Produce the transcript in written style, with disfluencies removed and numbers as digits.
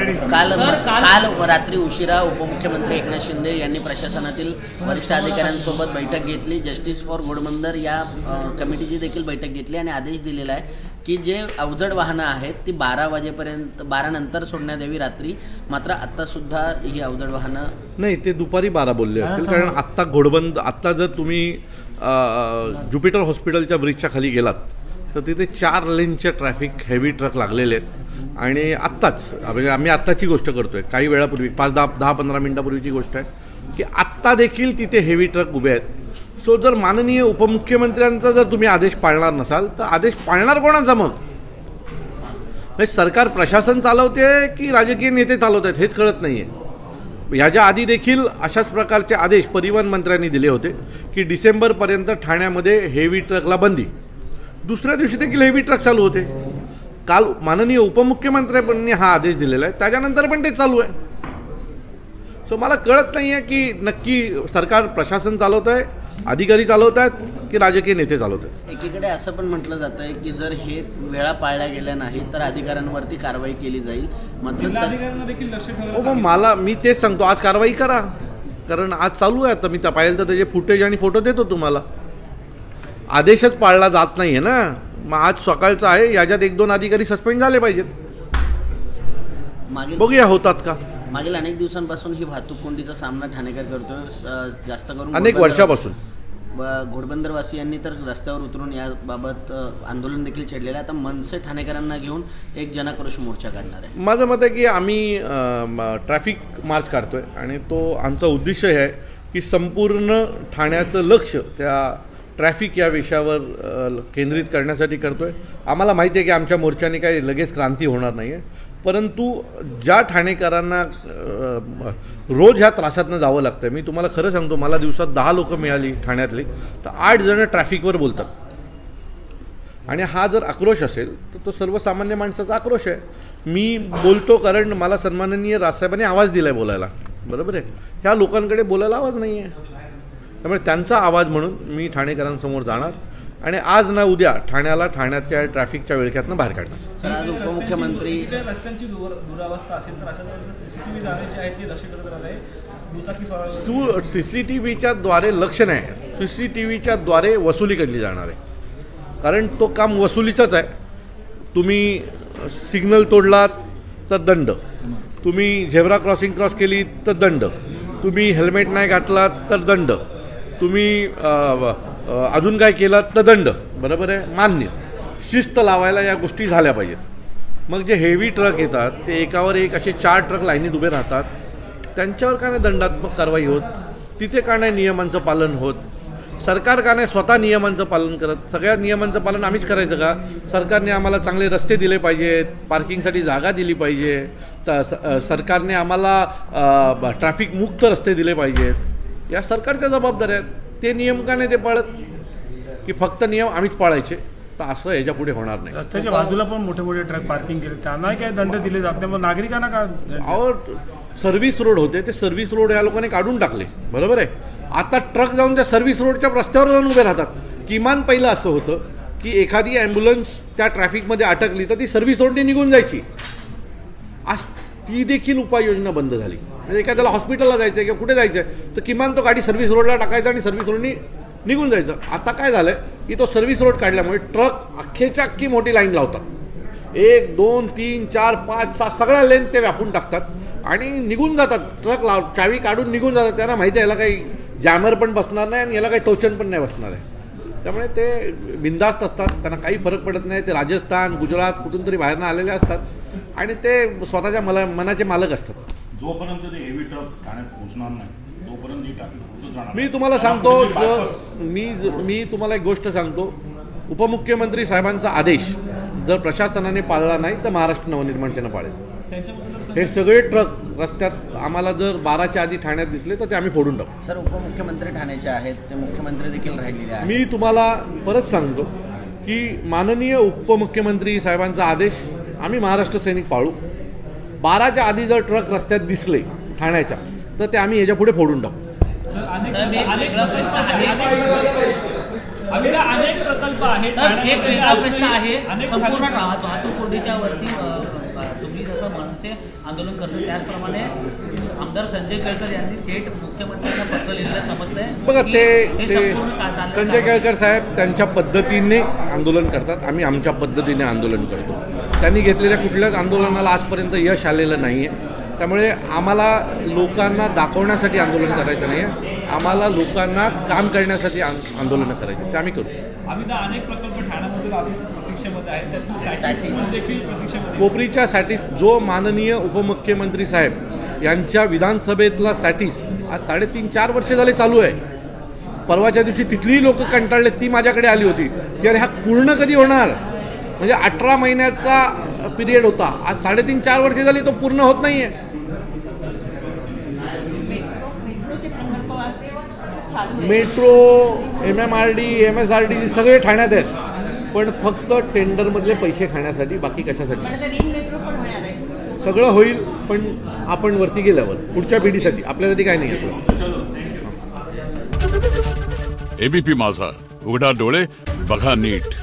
काल रात्री उशिरा उपमुख्यमंत्री एकनाथ शिंदे यांनी प्रशासनातील वरिष्ठ अधिकाऱ्यांसोबत बैठक घेतली. जस्टिस फॉर घोडबंदर या कमिटीची देखील बैठक घेतली आणि आदेश दिलेला आहे की जे अवजड वाहनं आहेत ती 12 नंतर सोडण्यात यावी रात्री. मात्र आत्तासुद्धा ही अवजड वाहनं नाही, ते दुपारी 12 बोलले असतील. कारण आत्ता जर तुम्ही ज्युपिटर हॉस्पिटलच्या ब्रिजच्या खाली गेलात तर तिथे 4 लेनचे ट्रॅफिक हेवी ट्रक लागलेले आहेत. आणि आत्ताच म्हणजे आम्ही आत्ताची गोष्ट करतोय, काही वेळापूर्वी 10-15 मिनिटापूर्वीची गोष्ट आहे की आत्ता देखील तिथे हेवी ट्रक उभे आहेत. सो जर माननीय उपमुख्यमंत्र्यांचा जर तुम्ही आदेश पाळणार नसाल तर आदेश पाळणार कोणाचा मग? म्हणजे सरकार प्रशासन चालवते की राजकीय नेते चालवत आहेत हेच कळत नाही आहे. ह्याच्या आधी देखील अशाच प्रकारचे आदेश परिवहन मंत्र्यांनी दिले होते की डिसेंबरपर्यंत ठाण्यामध्ये हेवी ट्रकला बंदी. दुसऱ्या दिवशी देखील हेवी ट्रक चालू होते. काल माननीय उपमुख्यमंत्र्यांनी हा आदेश दिलेला आहे, त्याच्यानंतर पण ते चालू आहे. सो मला कळत नाही आहे की नक्की सरकार प्रशासन चालवत आहे, अधिकारी चालवत आहेत की राजकीय नेते चालवत आहेत. एकीकडे असं पण म्हटलं जातं आहे की जर हे वेळा पाळल्या गेल्या नाही तर अधिकाऱ्यांवरती कारवाई केली जाईल. मात्र मी तेच सांगतो, आज कारवाई करा, कारण आज चालू आहे. आता मी पाहिलं तर त्याचे फुटेज आणि फोटो देतो तुम्हाला. आदेशच पाळला जात नाही आहे ना. मग आज सकाळचं आहे, याच्यात 1-2 अधिकारी सस्पेंड झाले पाहिजेत. बघूया होतात का. मागील अनेक दिवसांपासून ही वाहतूक कोंडीचा सामना ठाणेकर करतोय, जास्त करून अनेक वर्षापासून. घोडबंदरवासियांनी तर रस्त्यावर उतरून याबाबत आंदोलन देखील छेडलेलं आहे. आता मनसे ठाणेकरांना घेऊन एक जनाक्रोश मोर्चा काढणार आहे. माझं मत आहे की आम्ही ट्रॅफिक मार्च काढतोय आणि तो आमचा उद्देश आहे की संपूर्ण ठाण्याचं लक्ष त्या ट्रॅफिक या विषयावर केंद्रित करण्यासाठी करतोय. आम्हाला माहिती आहे की आमच्या मोर्चाने काही लगेच क्रांती होणार नाही आहे, परंतु ज्या ठाणेकरांना रोज ह्या त्रासातनं जावं लागतं. मी तुम्हाला खरं सांगतो, मला दिवसात 10 लोक मिळाली ठाण्यातली तर 8 जण ट्रॅफिकवर बोलतात. आणि हा जर आक्रोश असेल तर तो सर्वसामान्य माणसाचा आक्रोश आहे. मी बोलतो कारण मला सन्माननीय राजसाहेबांनी आवाज दिला आहे बोलायला, बरोबर आहे. ह्या लोकांकडे बोलायला आवाज नाही आहे, त्यामुळे त्यांचा आवाज म्हणून मी ठाणेकरांसमोर जाणार आणि आज ना उद्या ठाण्याच्या ट्रॅफिकच्या विळख्यातनं बाहेर काढणार. आज उपमुख्यमंत्री रस्त्यांची दुरावस्था असेल तर अशा सीसीटीव्ही जे आहेत ते लक्ष करत राहणार. सीसीटीव्हीच्या द्वारे लक्ष नाही, सीसीटीव्हीच्या द्वारे वसुली केली जाणार आहे. कारण तो काम वसुलीचाच आहे. तुम्ही सिग्नल तोडलात तर दंड, तुम्ही झेब्रा क्रॉसिंग क्रॉस केली तर दंड, तुम्ही हेल्मेट नाही घातलात तर दंड, तुम्ही अजून काय केलं तर दंड, बरोबर आहे, मान्य. शिस्त लावायला या गोष्टी झाल्या पाहिजेत. मग जे हेवी ट्रक येतात ते एकावर एक असे 4 ट्रक लाईनीत उभे राहतात, त्यांच्यावर का नाही दंडात्मक कारवाई होत? तिथे का नाही नियमांचं पालन होत? सरकार का नाही स्वतः नियमांचं पालन करत? सगळ्या नियमांचं पालन आम्हीच करायचं का? सरकारने आम्हाला चांगले रस्ते दिले पाहिजेत, पार्किंगसाठी जागा दिली पाहिजे, तर सरकारने आम्हाला ट्रॅफिक मुक्त रस्ते दिले पाहिजेत. या सरकारच्या जबाबदाऱ्या आहेत. ते नियम का नाही ते पाळत, की फक्त नियम आम्हीच पाळायचे? तर असं याच्या पुढे होणार नाही. रस्त्याच्या बाजूला पण मोठे मोठे ट्रक पार्किंग केले, त्यांना काय दंड दिले जात नाही, मग नागरिकांना का? सर्व्हिस रोड होते, ते सर्व्हिस रोड या लोकांनी काढून टाकले, बरोबर आहे. आता ट्रक जाऊन त्या सर्व्हिस रोडच्या रस्त्यावर जाऊन उभे राहतात. किमान पहिलं असं होतं की एखादी ॲम्ब्युलन्स त्या ट्रॅफिकमध्ये अटकली तर ती सर्व्हिस रोडने निघून जायची. आज ती देखील उपाययोजना बंद झाली. म्हणजे एखाद्याला हॉस्पिटलला जायचं आहे किंवा कुठे जायचं आहे तर किमान तो गाडी सर्व्हिस रोडला टाकायचा आणि सर्व्हिस रोडनी निघून जायचं. आता काय झालं आहे की तो सर्व्हिस रोड काढल्यामुळे ट्रक अख्खेच्या अख्खी मोठी लाईन लावतात. 1, 2, 3, 4, 5, 6 सगळ्या लेन ते व्यापून टाकतात आणि निघून जातात. ट्रक चावी काढून निघून जातात. त्यांना माहिती आहे याला काही जॅमर पण बसणार नाही आणि याला काही टोचन पण नाही बसणार आहे. त्यामुळे ते बिंदास्त असतात, त्यांना काही फरक पडत नाही. ते राजस्थान, गुजरात कुठून तरी बाहेरनं आलेले असतात आणि ते स्वतःच्या मनाचे मालक असतात. जोपर्यंत ते हेवी ट्रक ठाण्यात पोहोचणार नाही तोपर्यंत ही ट्रॅफिक होतच राहणार. मी तुम्हाला सांगतो, मी तुम्हाला एक गोष्ट सांगतो, उपमुख्यमंत्री साहेबांचा आदेश जर प्रशासनाने पाळला नाही तर महाराष्ट्र नवनिर्माण सेना पाळेल. हे सगळे ट्रक रस्त्यात आम्हाला जर 12च्या आधी ठाण्यात दिसले तर ते आम्ही फोडून टाकू. सर, उपमुख्यमंत्री ठाण्याचे आहेत, ते मुख्यमंत्री देखील राहिलेले आहेत. मी तुम्हाला परत सांगतो की माननीय उपमुख्यमंत्री साहेबांचा आदेश आम्ही महाराष्ट्र सैनिक पाळू. 12च्या आधी जर ट्रक रस्त्यात दिसले ठाण्याच्या तर ते आम्ही याच्या पुढे फोडून टाकू. अनेक प्रकल्प आहेत. प्रश्न आहे संपूर्ण वाहतूक कोंडीच्या वरती तुम्ही जसं असं मनसे आंदोलन करतं. त्याचप्रमाणे आमदार संजय केळकर यांनी थेट मुख्यमंत्र्यांना पत्र लिहिलेलं समजतंय. बघा की ते हे ते संपूर्ण चाललं संजय काय? केळकर साहेब त्यांच्या पद्धतीने आंदोलन करतात, आम्ही आमच्या पद्धतीने आंदोलन करतो. त्यांनी घेतलेल्या कुठल्याच आंदोलनाला आजपर्यंत यश आलेलं नाही आहे. त्यामुळे आम्हाला लोकांना दाखवण्यासाठी आंदोलन करायचं नाही आहे, आम्हाला लोकांना काम करण्यासाठी आंदोलनं करायची, ते आम्ही करू. आम्ही अनेक प्रकल्प ठाण्यामध्ये अजून प्रतीक्षेमध्ये आहेत, त्यातून सॅटिस देखील प्रतीक्षेमध्ये. कोपरीच्यासाठी जो माननीय उपमुख्यमंत्री साहेब यांच्या विधानसभेतला सॅटिस आज 3.5-4 वर्ष झाले चालू आहे. परवाच्या दिवशी तिथलीही लोक कंटाळले, ती माझ्याकडे आली होती की अरे हा पूर्ण कधी होणार, म्हणजे 18 महिन्याचा पिरियड होता, आज 3.5-4 वर्ष झाली तो पूर्ण होत नाही आहे. मेट्रो, MMRD, MSRD सगळे ठाण्यात आहेत, पण फक्त टेंडरमधले पैसे खाण्यासाठी, बाकी कशासाठी. सगळं होईल, पण आपण वरती गेल्यावर पुढच्या पिढीसाठी, आपल्यासाठी काय नाही घेतलं. एबीपी माझा, उघडा डोळे बघा नीट.